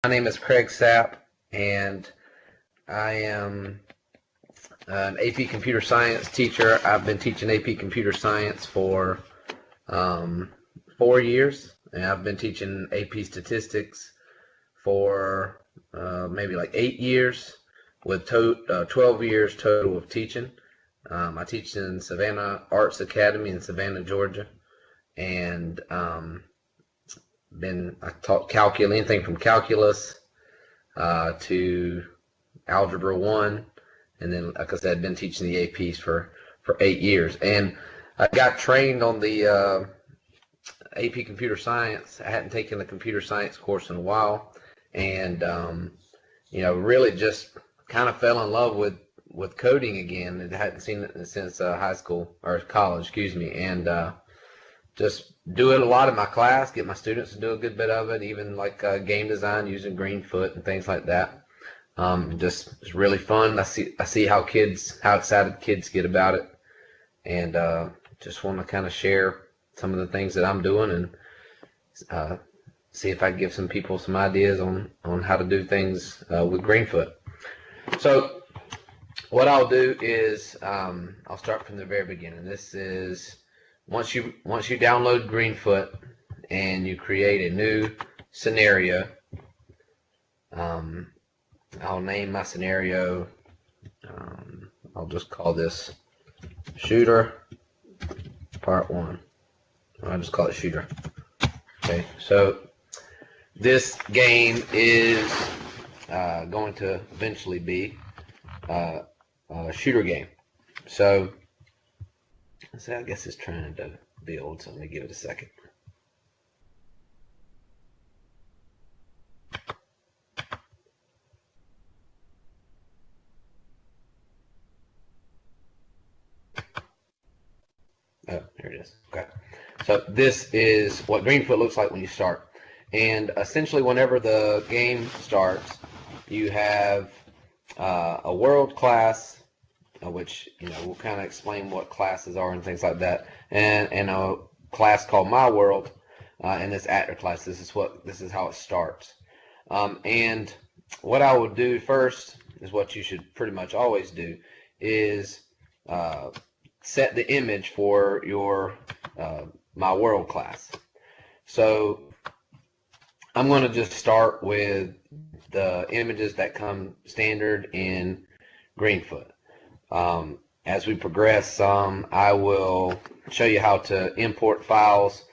name is Craig Sapp, and I am an AP Computer Science teacher. I've been teaching AP Computer Science for 4 years, and I've been teaching AP Statistics for maybe like 8 years, with 12 years total of teaching. I teach in Savannah Arts Academy in Savannah, Georgia, and I taught calculus, anything from calculus to Algebra 1, and then, like I said, I've been teaching the APs for 8 years. And I got trained on the AP Computer Science. I hadn't taken the computer science course in a while, and really just kind of fell in love with coding again. I hadn't seen it since high school, or college, excuse me, and just do it a lot in my class, get my students to do a good bit of it, even like game design using Greenfoot and things like that. It's really fun. I see how excited kids get about it, and just want to kind of share some of the things that I'm doing, and see if I can give some people some ideas on how to do things with Greenfoot. So what I'll do is I'll start from the very beginning. This is once you download Greenfoot and you create a new scenario. I'll name my scenario. I'll just call this Shooter Part 1. I'll just call it Shooter. Okay, so this game is going to eventually be a shooter game. So I guess it's trying to build, so let me give it a second. Oh, there it is. Okay. So this is what Greenfoot looks like when you start. And essentially, whenever the game starts, you have a world class, which we'll kind of explain what classes are and things like that, and a class called My World, and this actor class. This is how it starts. And what I would do first is what you should pretty much always do is set the image for your My World class. So I'm going to just start with the images that come standard in Greenfoot. As we progress, I will show you how to import files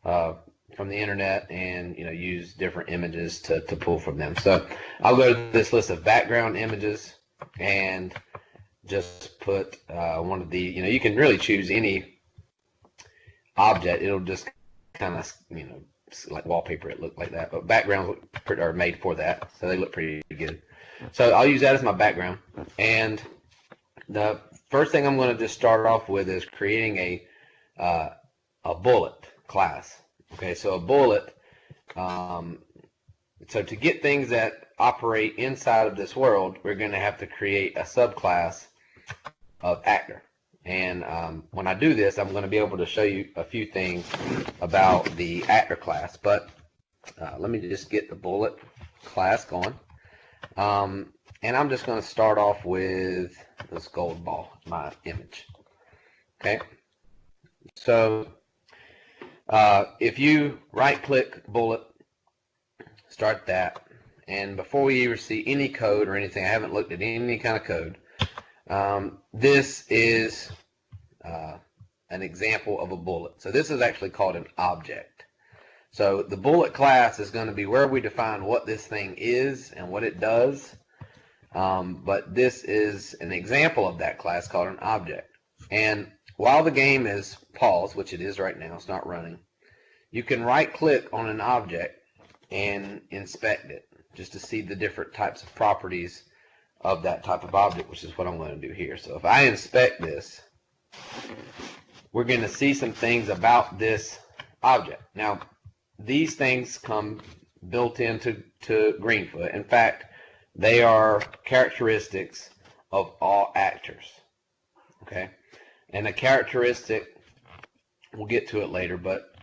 from the internet and use different images to pull from them. So I'll go to this list of background images and just put one of the, you can really choose any object. It'll just kind of, like wallpaper, it look like that, but backgrounds are made for that, so they look pretty good. So I'll use that as my background, and the first thing I'm going to just start off with is creating a bullet class. Okay, so a bullet, so to get things that operate inside of this world, we're going to have to create a subclass of actor. And when I do this, I'm going to be able to show you a few things about the actor class. But let me just get the bullet class going. And I'm just going to start off with this gold ball, my image. Okay. So if you right-click bullet, start that. And before we ever see any code or anything, I haven't looked at any kind of code. This is an example of a bullet. So this is actually called an object. So the bullet class is going to be where we define what this thing is and what it does. But this is an example of that class called an object. And while the game is paused, which it is right now, it's not running, you can right-click on an object and inspect it just to see the different types of properties of that type of object, which is what I'm going to do here. So if I inspect this, we're going to see some things about this object. Now, these things come built into Greenfoot. In fact, they are characteristics of all actors. Okay, and a characteristic, we'll get to it later, but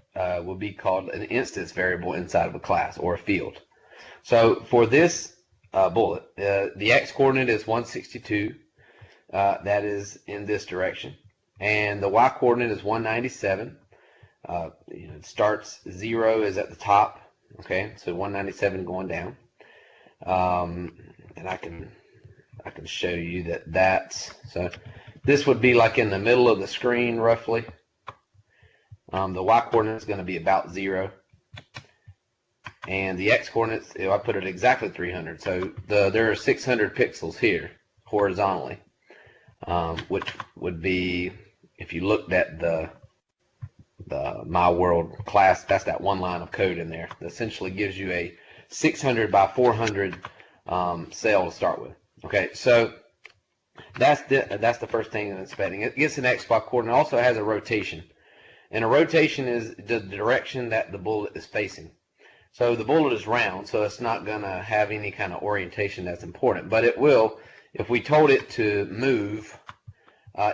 will be called an instance variable inside of a class or a field. So for this bullet, the x coordinate is 162. That is in this direction, and the y coordinate is 197. It starts 0 is at the top. Okay, so 197 going down, and I can show you that's so. This would be like in the middle of the screen roughly. The y coordinate is going to be about 0, and the x coordinates, I put it exactly 300. So there are 600 pixels here horizontally, which would be, if you looked at the My World class, that's that one line of code in there that essentially gives you a 600 by 400 cell to start with. Okay, so that's the first thing in inspecting. It gets an XY coordinate. It also has a rotation, and a rotation is the direction that the bullet is facing. So the bullet is round, so it's not going to have any kind of orientation that's important, but it will, if we told it to move,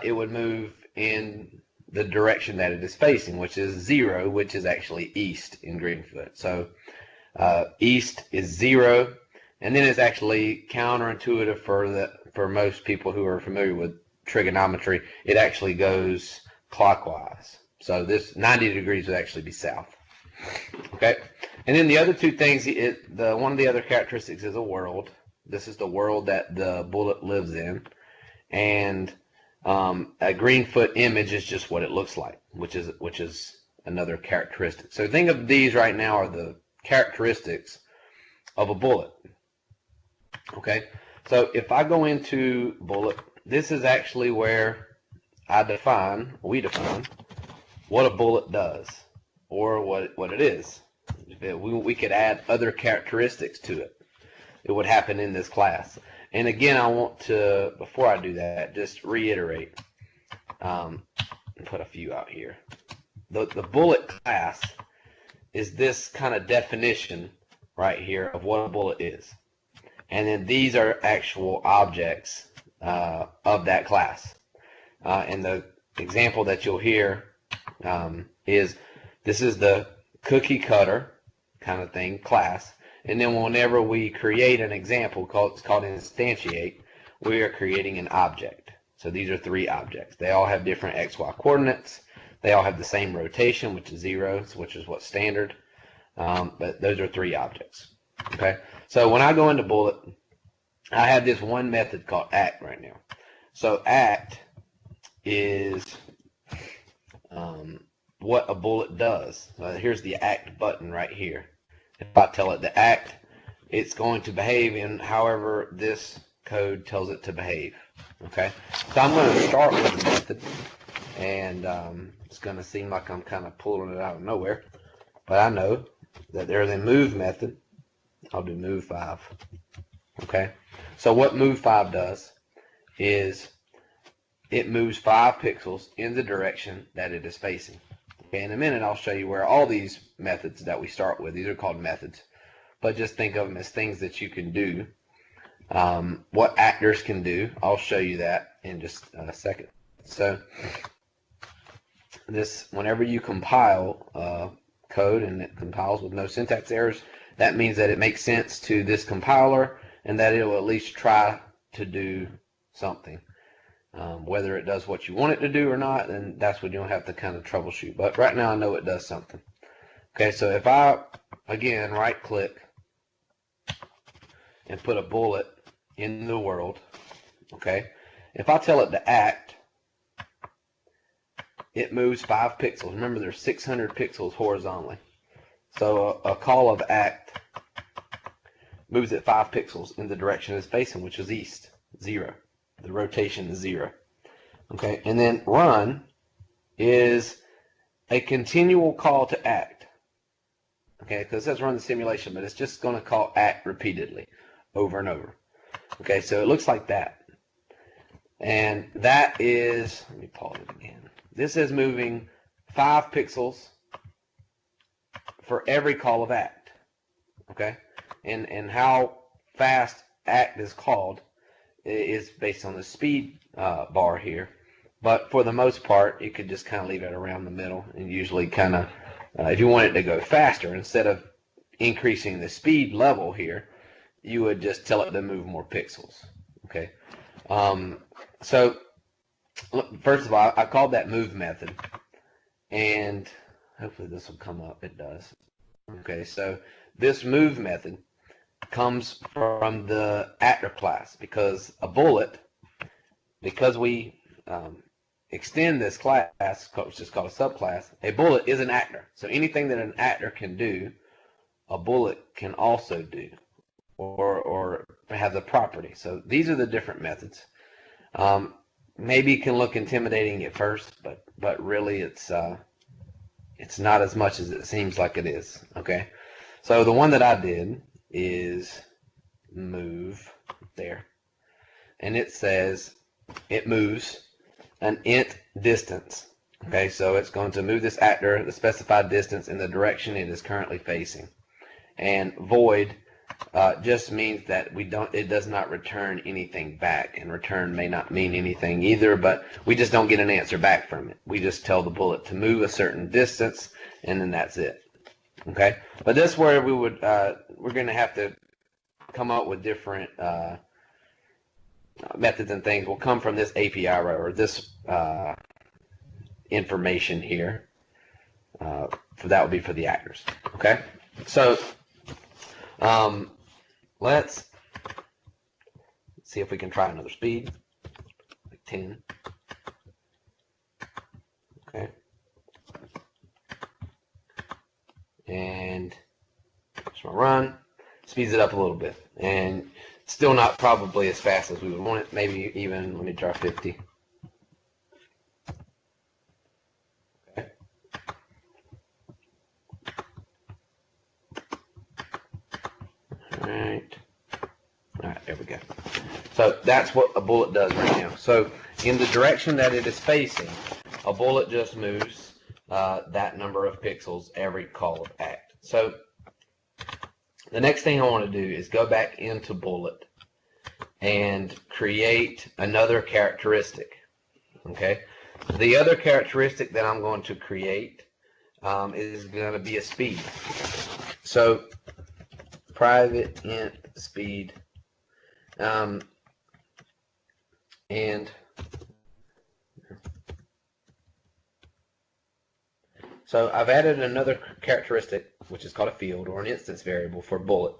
it would move in the direction that it is facing, which is 0, which is actually east in Greenfoot. So east is 0, and then it's actually counterintuitive for most people who are familiar with trigonometry. It actually goes clockwise. So this 90 degrees would actually be south. Okay, and then the other two things, one of the other characteristics is a world. This is the world that the bullet lives in, and a Greenfoot image is just what it looks like, which is another characteristic. So think of these right now are the characteristics of a bullet. Okay, so if I go into bullet, this is actually where we define what a bullet does, or what it is. We could add other characteristics to it. It would happen in this class. And again, I want to, before I do that, just reiterate, and put a few out here. The bullet class is this kind of definition right here of what a bullet is. And then these are actual objects of that class. And the example that you'll hear is, this is the cookie cutter kind of thing class. And then whenever we create an example, it's called instantiate, we are creating an object. So these are 3 objects. They all have different XY coordinates. They all have the same rotation, which is 0, which is what's standard. But those are 3 objects. Okay. So when I go into bullet, I have this one method called act right now. So act is what a bullet does. Here's the act button right here. If I tell it to act, it's going to behave in however this code tells it to behave. Okay, so I'm going to start with the method, and it's going to seem like I'm kind of pulling it out of nowhere, but I know that there's a move method. I'll do move 5. Okay, so what move 5 does is it moves 5 pixels in the direction that it is facing. Okay, in a minute I'll show you where all these methods that we start with, these are called methods, but just think of them as things that you can do. What actors can do, I'll show you that in just a second. So this, whenever you compile code and it compiles with no syntax errors, that means that it makes sense to this compiler and that it will at least try to do something. Whether it does what you want it to do or not, then that's when you'll have to kind of troubleshoot. But right now I know it does something. Okay, so if I, again, right click and put a bullet in the world, okay, if I tell it to act, it moves 5 pixels. Remember, there's 600 pixels horizontally. So a call of act moves it 5 pixels in the direction it's facing, which is east, 0. The rotation is 0. Okay, and then run is a continual call to act. Okay, because it says run the simulation, but it's just going to call act repeatedly over and over. Okay, so it looks like that. And that is, let me pause it again. This is moving 5 pixels for every call of act. Okay, and how fast act is called is based on the speed bar here, but for the most part you could just kind of leave it around the middle, and usually kind of if you want it to go faster, instead of increasing the speed level here, you would just tell it to move more pixels. Okay. So first of all, I called that move method, and hopefully this will come up. It does. Okay, so this move method comes from the actor class, because a bullet, because we extend this class, which is called a subclass, a bullet is an actor. So anything that an actor can do, a bullet can also do, or have the property. So these are the different methods. Maybe it can look intimidating at first, but really it's not as much as it seems like it is. Okay, so the one that I did is move there, and it says it moves an int distance. Okay, so it's going to move this actor the specified distance in the direction it is currently facing. And void just means that it does not return anything back, and return may not mean anything either, but we just don't get an answer back from it. We just tell the bullet to move a certain distance, and then that's it. Okay, but that's where we would we're going to have to come up with different methods and things. Will come from this API or this information here. That would be for the actors. Okay, so let's see if we can try another speed, like 10. Okay, and just run, speeds it up a little bit, and still not probably as fast as we would want it. Maybe even, let me try 50. Okay. All right, there we go. So that's what a bullet does right now. So in the direction that it is facing, a bullet just moves that number of pixels every call of act. So the next thing I want to do is go back into bullet and create another characteristic. Okay, the other characteristic that I'm going to create is going to be a speed. So private int speed, and so I've added another characteristic, which is called a field or an instance variable for bullet,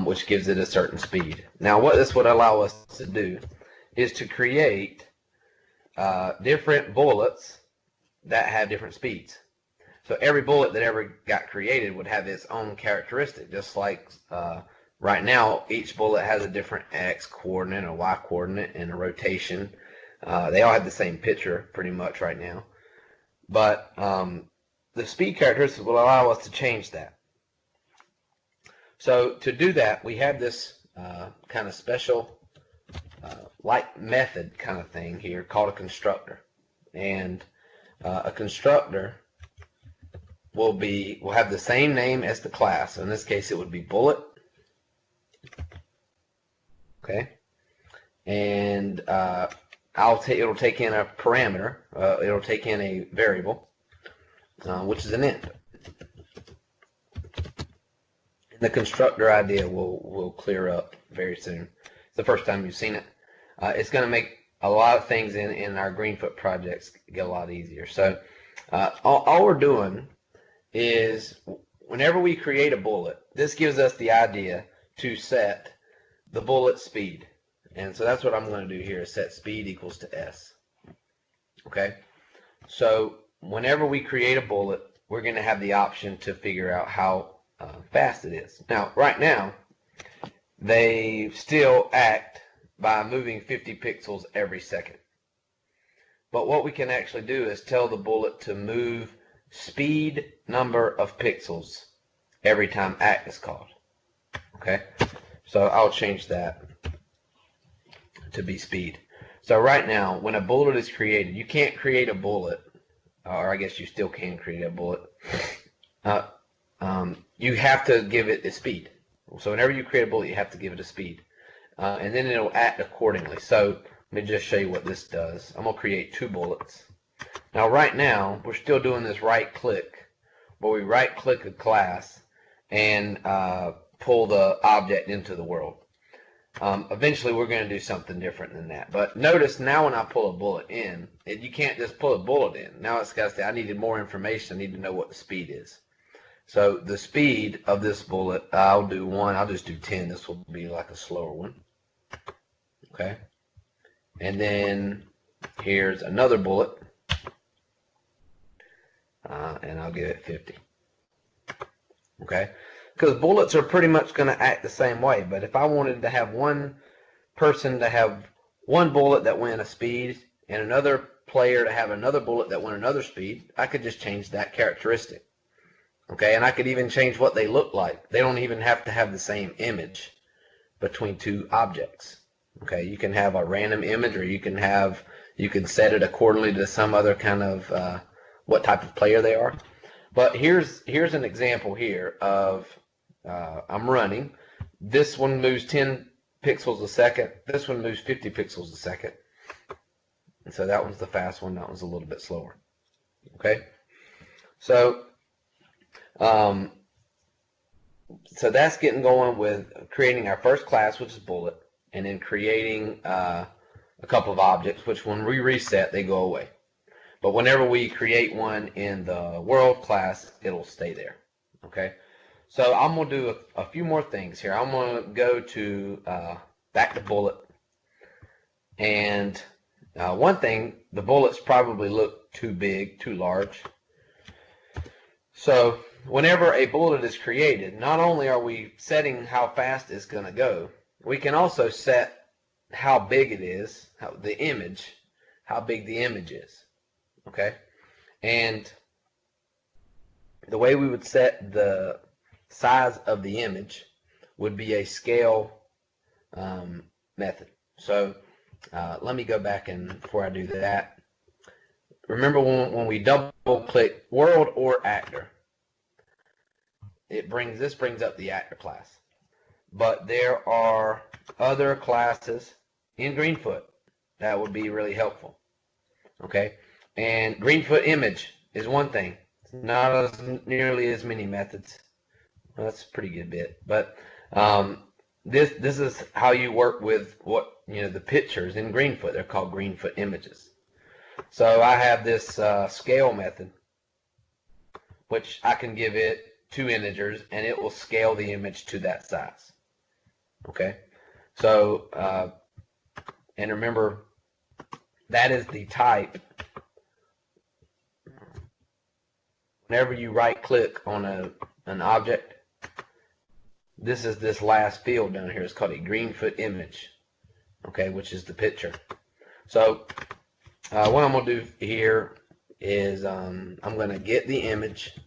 which gives it a certain speed. Now what this would allow us to do is to create different bullets that have different speeds. So every bullet that ever got created would have its own characteristic, just like right now each bullet has a different X coordinate, a Y coordinate, and a rotation. They all have the same picture pretty much right now. But the speed characteristic will allow us to change that. So to do that, we have this kind of special like method kind of thing here called a constructor. And a constructor will have the same name as the class. In this case, it would be bullet. Okay, and it'll take in a parameter. It'll take in a variable, which is an int. And the constructor idea will clear up very soon. It's the first time you've seen it. It's going to make a lot of things in our Greenfoot projects get a lot easier. So all we're doing is whenever we create a bullet, this gives us the idea to set the bullet speed. And so that's what I'm going to do here, is set speed equals to S. Okay, so whenever we create a bullet, we're going to have the option to figure out how fast it is. Now, right now, they still act by moving 50 pixels every second. But what we can actually do is tell the bullet to move speed number of pixels every time act is called. Okay, so I'll change that to be speed. So right now, when a bullet is created, you can't create a bullet, or I guess you still can create a bullet. You have to give it a speed. So whenever you create a bullet, you have to give it a speed. And then it'll act accordingly. So let me just show you what this does. I'm going to create 2 bullets. Now right now, we're still doing this right click, where we right click a class and pull the object into the world. Eventually, we're going to do something different than that. But notice now when I pull a bullet in, you can't just pull a bullet in. Now it's got to say, I needed more information. I need to know what the speed is. So the speed of this bullet, I'll do 1. I'll just do 10. This will be like a slower one. Okay. And then here's another bullet. And I'll give it 50. Okay. Because bullets are pretty much going to act the same way. But if I wanted to have one person to have one bullet that went a speed and another player to have another bullet that went another speed, I could just change that characteristic. Okay, and I could even change what they look like. They don't even have to have the same image between two objects. Okay, you can have a random image, or you can set it accordingly to some other kind of what type of player they are. But here's an example here of I'm running. This one moves 10 pixels a second. This one moves 50 pixels a second. And so that one's the fast one. That one's a little bit slower. Okay, so so that's getting going with creating our first class, which is bullet, and then creating a couple of objects, which when we reset, they go away. But whenever we create one in the world class, it'll stay there. Okay, so I'm going to do a few more things here. I'm going to go to back to bullet. And one thing, the bullets probably look too big, too large. So whenever a bullet is created, not only are we setting how fast it's going to go, we can also set how big it is, how big the image is. Okay, and the way we would set the size of the image would be a scale method. So let me go back, and before I do that, remember when we double click world or actor, this brings up the actor class. But there are other classes in Greenfoot that would be really helpful. Okay, and Greenfoot image is one thing. It's not nearly as many methods. Well, that's a pretty good bit, but this is how you work with the pictures in Greenfoot. They're called Greenfoot images. So I have this scale method, which I can give it 2 integers, and it will scale the image to that size. Okay, so and remember, that is the type. Whenever you right click on an object, this is this last field down here. It's called a Greenfoot image, okay, which is the picture. So what I'm going to do here is I'm going to get the image.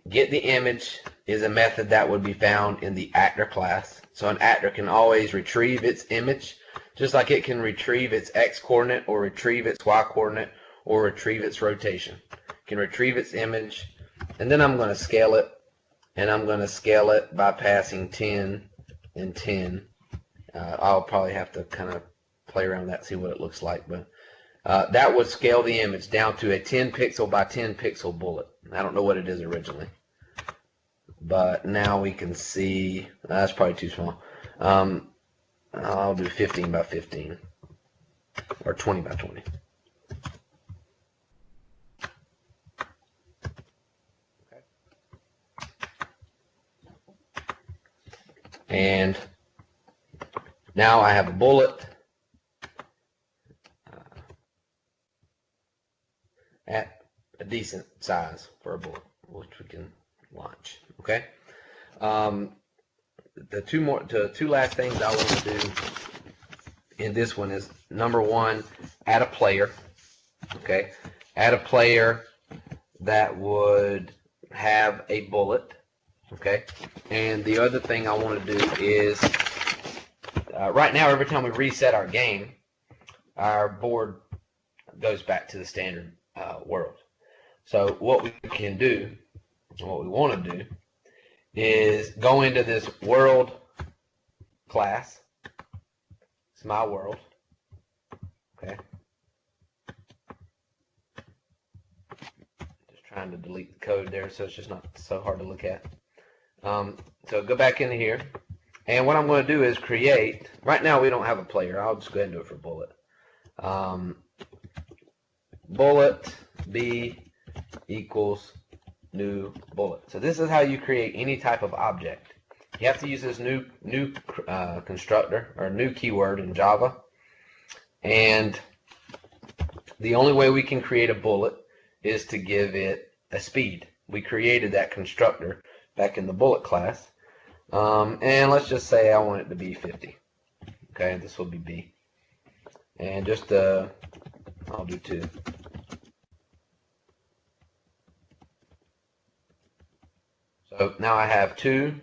Get the image is a method that would be found in the actor class. So an actor can always retrieve its image, just like it can retrieve its X coordinate or retrieve its Y coordinate or retrieve its rotation. It can retrieve its image, and then I'm going to scale it, and I'm going to scale it by passing 10 and 10. I'll probably have to kind of play around with that, see what it looks like, but that would scale the image down to a 10 pixel by 10 pixel bullet. I don't know what it is originally, but now we can see that's probably too small. I'll do 15 by 15 or 20 by 20. Okay. And now I have a bullet at a decent size for a bullet, which we can launch. Okay. The two last things I want to do in this one is, number one, add a player. Okay, add a player that would have a bullet. Okay, and the other thing I want to do is right now, every time we reset our game, our board goes back to the standard world. So what we can do, what we want to do, is go into this world class. It's my world. Okay. Just trying to delete the code there so it's just not so hard to look at. So go back into here, and what I'm going to do is create. Right now we don't have a player. I'll just go ahead and do it for bullet. Bullet B equals new bullet. So this is how you create any type of object. You have to use this new constructor or new keyword in Java, and the only way we can create a bullet is to give it a speed. We created that constructor back in the bullet class, and let's just say I want it to be 50. Okay, this will be B, and just I'll do 2. So now I have 2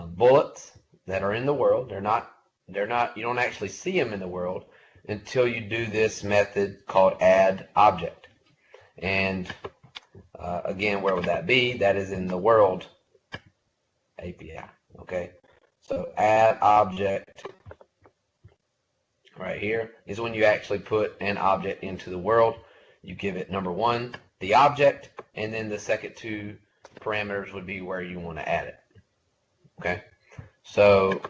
bullets that are in the world. They're not. You don't actually see them in the world until you do this method called add object. And again, where would that be? That is in the world API. Okay. So add object right here is when you actually put an object into the world. You give it number 1, the object, and then the second 2 parameters would be where you want to add it. Okay, so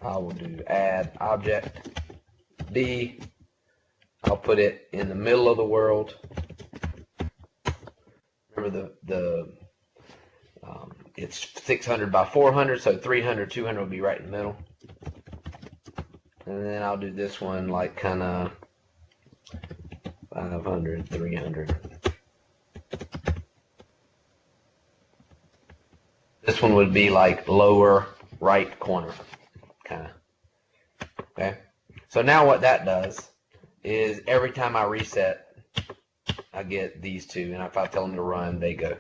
I will do add object B. I'll put it in the middle of the world. Remember it's 600 by 400, so 300, 200 will be right in the middle. And then I'll do this one like kind of 500, 300. This one would be like lower right corner, kind of. Okay. So now what that does is every time I reset, I get these 2, and if I tell them to run, they go.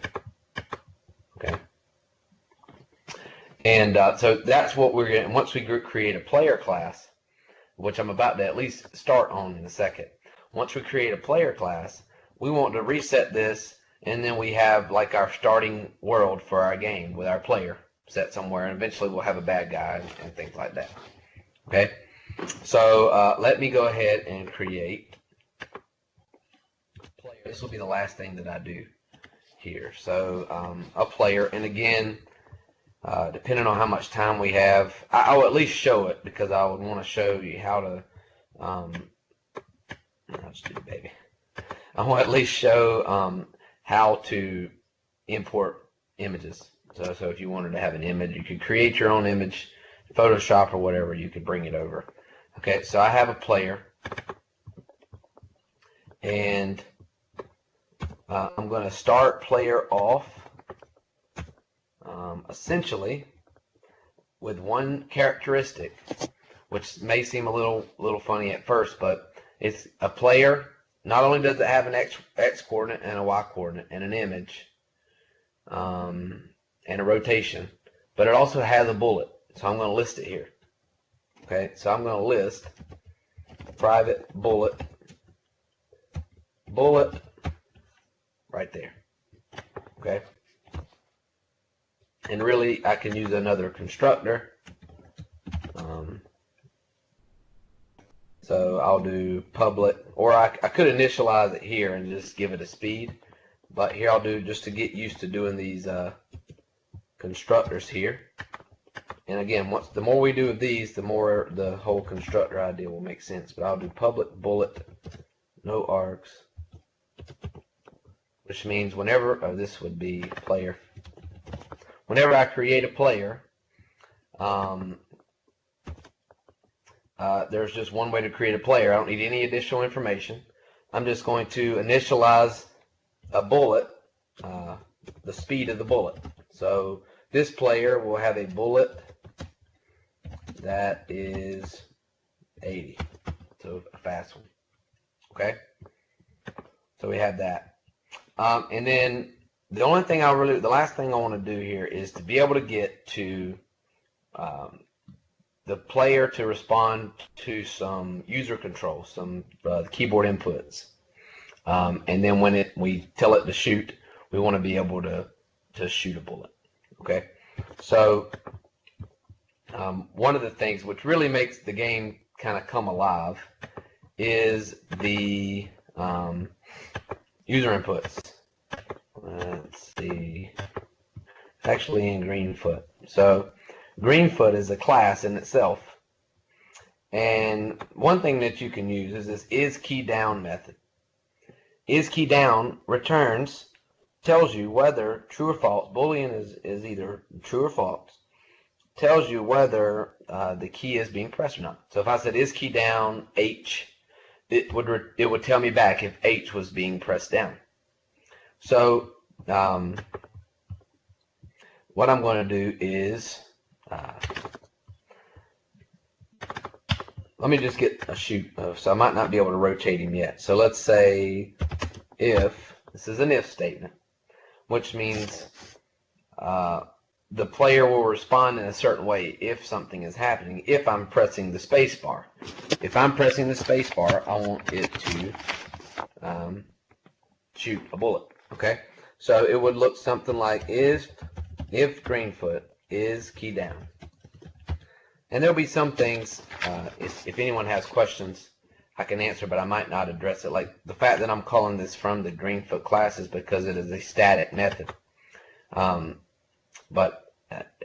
Okay. And so that's what we're going to, once we create a player class, which I'm about to at least start on in a second. Once we create a player class, we want to reset this, and then we have like our starting world for our game with our player set somewhere, and eventually we'll have a bad guy and things like that. Okay, so let me go ahead and create player. This will be the last thing that I do here. So a player, and again, depending on how much time we have, I will at least show it because I would want to show you how to. I'll just do baby. I will at least show how to import images. So if you wanted to have an image, you could create your own image, Photoshop or whatever, you could bring it over. Okay, so I have a player, and I'm going to start player off essentially with one characteristic, which may seem a little funny at first, but it's a player. Not only does it have an X coordinate and a Y coordinate and an image and a rotation, but it also has a bullet. So I'm going to list it here. Okay, so I'm going to list private bullet right there. Okay, and really I can use another constructor. So I'll do public, or I could initialize it here and just give it a speed, but here I'll do, just to get used to doing these constructors here. And again, the more we do of these, the more the whole constructor idea will make sense. But I'll do public bullet, no args, which means whenever, this would be player. Whenever I create a player, there's just one way to create a player. I don't need any additional information. I'm just going to initialize a bullet, the speed of the bullet. So this player will have a bullet that is 80, so a fast one. Okay, so we have that, and then the last thing I want to do here is to be able to get to the player to respond to some user control, some keyboard inputs, and then when we tell it to shoot, we want to be able to shoot a bullet. Okay, so one of the things which really makes the game kind of come alive is the user inputs. actually in Greenfoot. So Greenfoot is a class in itself. And one thing that you can use is this isKeyDown method. IsKeyDown returns, tells you whether true or false. Boolean is either true or false. Tells you whether the key is being pressed or not. So if I said isKeyDown H, it would tell me back if H was being pressed down. So what I'm going to do is let me just get a shoot of, so I might not be able to rotate him yet. So let's say if, this is an if statement, which means the player will respond in a certain way if something is happening, if I'm pressing the space bar. If I'm pressing the space bar, I want it to shoot a bullet. Okay? So it would look something like if Greenfoot isKeyDown. And there'll be some things, if anyone has questions, I can answer, but I might not address it. Like the fact that I'm calling this from the Greenfoot class is because it is a static method. But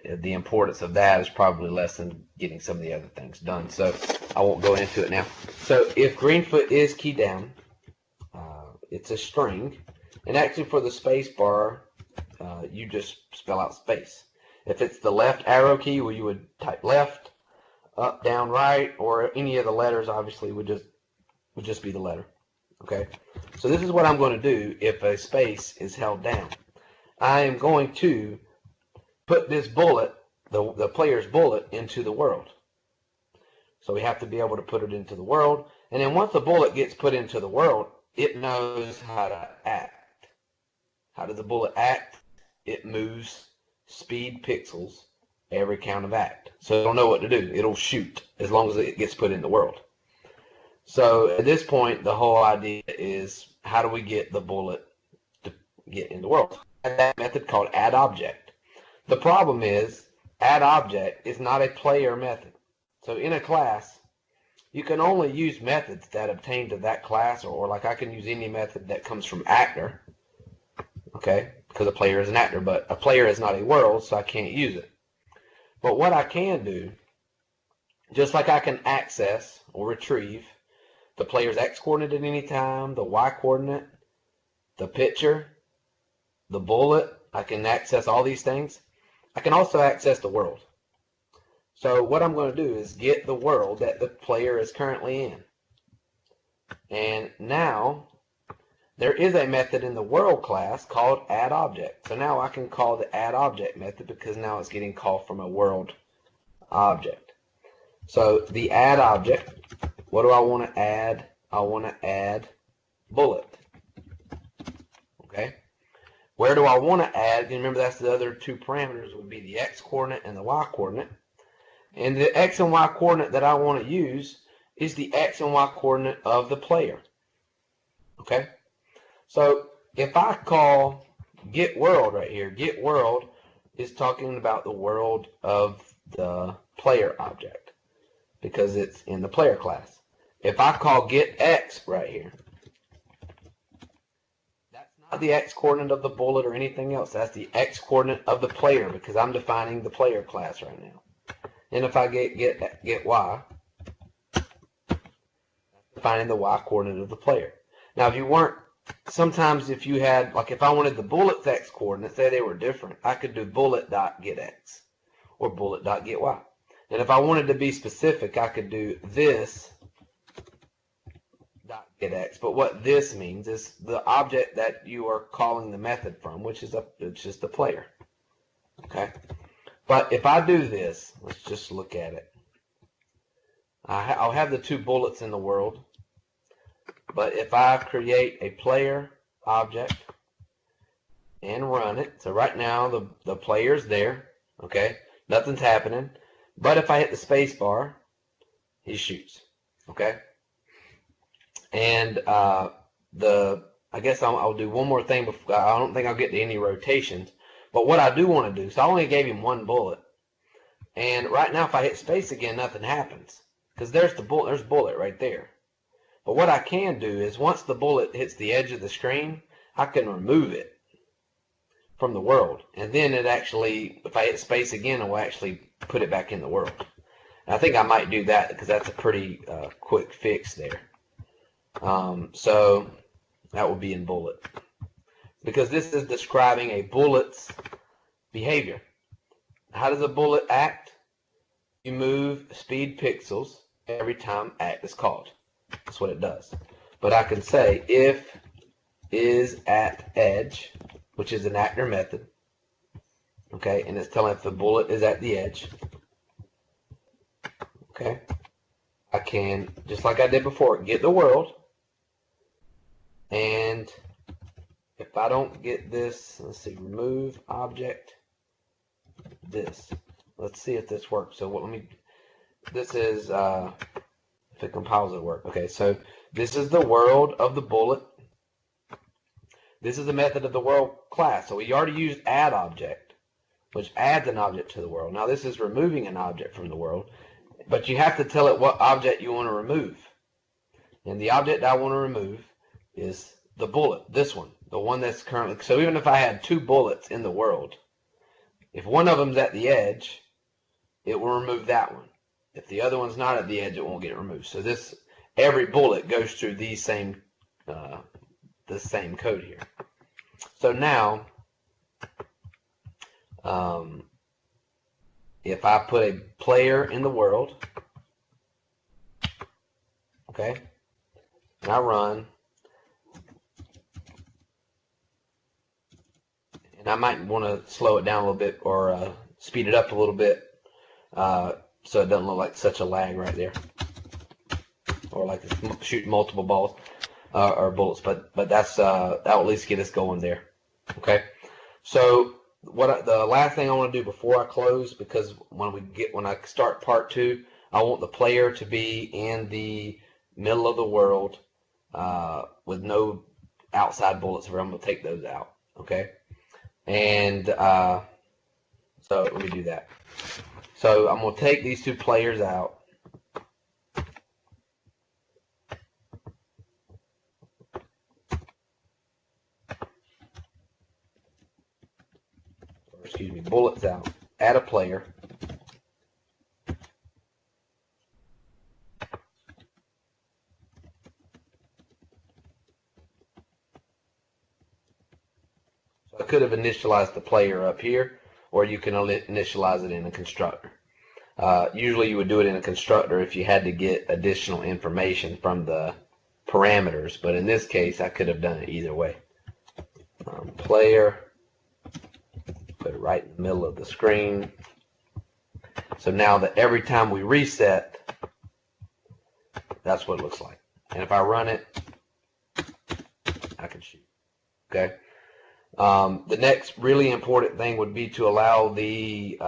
the importance of that is probably less than getting some of the other things done. So I won't go into it now. So if Greenfoot isKeyDown, it's a string. And actually for the space bar, you just spell out space. If it's the left arrow key, well, you would type left, up, down, right, or any of the letters obviously would just be the letter. Okay? So this is what I'm going to do if a space is held down. I am going to put this bullet, the player's bullet, into the world. So we have to be able to put it into the world. And then once the bullet gets put into the world, it knows how to act. How does the bullet act? It moves speed pixels every count of act. So it'll know what to do. It'll shoot as long as it gets put in the world. So at this point, the whole idea is how do we get the bullet to get in the world? That method called addObject. The problem is addObject is not a player method. So in a class, you can only use methods that obtain to that class, or like I can use any method that comes from actor. Okay, because a player is an actor, but a player is not a world, so I can't use it. But what I can do, just like I can access or retrieve the player's X coordinate at any time, the Y coordinate, the picture, the bullet, I can access all these things. I can also access the world. So what I'm going to do is get the world that the player is currently in. And now there is a method in the world class called addObject. So now I can call the addObject method because now it's getting called from a world object. So the addObject, what do I want to add? I want to add bullet. Okay. Where do I want to add? Remember that's the other two parameters would be the X coordinate and the Y coordinate. And the X and Y coordinate that I want to use is the X and Y coordinate of the player. Okay? So if I call get world right here, get world is talking about the world of the player object because it's in the player class. If I call get X right here, that's not the X coordinate of the bullet or anything else. That's the X coordinate of the player because I'm defining the player class right now. And if I get Y, that's defining the Y coordinate of the player. Now if you weren't, sometimes if you had, like if I wanted the bullet's X coordinates, say they were different, I could do bullet.getX or bullet.getY. And if I wanted to be specific, I could do this .getX. But what this means is the object that you are calling the method from, which is it's just the player. Okay. But if I do this, let's just look at it. I'll have the two bullets in the world. But if I create a player object and run it, so right now the player's there, okay, nothing's happening. But if I hit the space bar, he shoots, okay. And I guess I'll do one more thing before. I don't think I'll get to any rotations. But what I do want to do, so I only gave him one bullet, and right now if I hit space again, nothing happens because there's bullet right there. But what I can do is once the bullet hits the edge of the screen, I can remove it from the world. And then it actually, if I hit space again, it will actually put it back in the world. And I think I might do that because that's a pretty quick fix there. So that will be in bullet. Because this is describing a bullet's behavior. How does a bullet act? You move speed pixels every time act is called. That's what it does. But I can say if is at edge, which is an actor method. Okay, and it's telling if the bullet is at the edge. Okay, I can, just like I did before, get the world. And if I don't get this, let's see, remove object, this. Let's see if this works. So what, let me, this is, if it compiles it work. Okay, so this is the world of the bullet. This is the method of the world class. So we already used add object, which adds an object to the world. Now this is removing an object from the world, but you have to tell it what object you want to remove. And the object I want to remove is the bullet, this one, the one that's currently, so even if I had two bullets in the world, if one of them's at the edge, it will remove that one. If the other one's not at the edge, it won't get removed. So this, every bullet goes through these same, the same code here. So now, if I put a player in the world, okay, and I run, and I might want to slow it down a little bit or speed it up a little bit so it doesn't look like such a lag right there, or like it's shooting multiple balls or bullets. But that's that will at least get us going there. Okay, so the last thing I want to do before I close, because when I start part 2, I want the player to be in the middle of the world with no outside bullets. I'm going to take those out. Okay. And so let me do that. So I'm going to take these two players out. Or excuse me, bullets out. Add a player. I could have initialized the player up here, or you can initialize it in a constructor. Usually you would do it in a constructor if you had to get additional information from the parameters, but in this case I could have done it either way. Player, put it right in the middle of the screen. So now that every time we reset, that's what it looks like. And if I run it, I can shoot. Okay. The next really important thing would be to allow the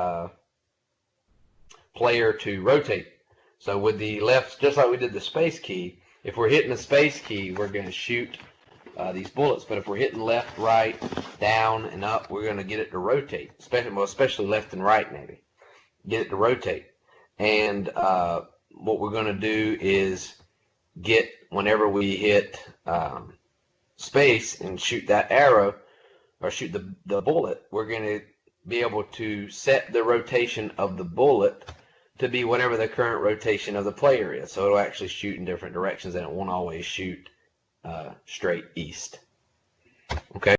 player to rotate. So with the left, just like we did the space key, if we're hitting the space key, we're going to shoot these bullets. But if we're hitting left, right, down, and up, we're going to get it to rotate, especially left and right maybe. Get it to rotate. And what we're going to do is get, whenever we hit space and shoot that arrow, or shoot the bullet, we're going to be able to set the rotation of the bullet to be whatever the current rotation of the player is. So it'll actually shoot in different directions, and it won't always shoot straight east. Okay.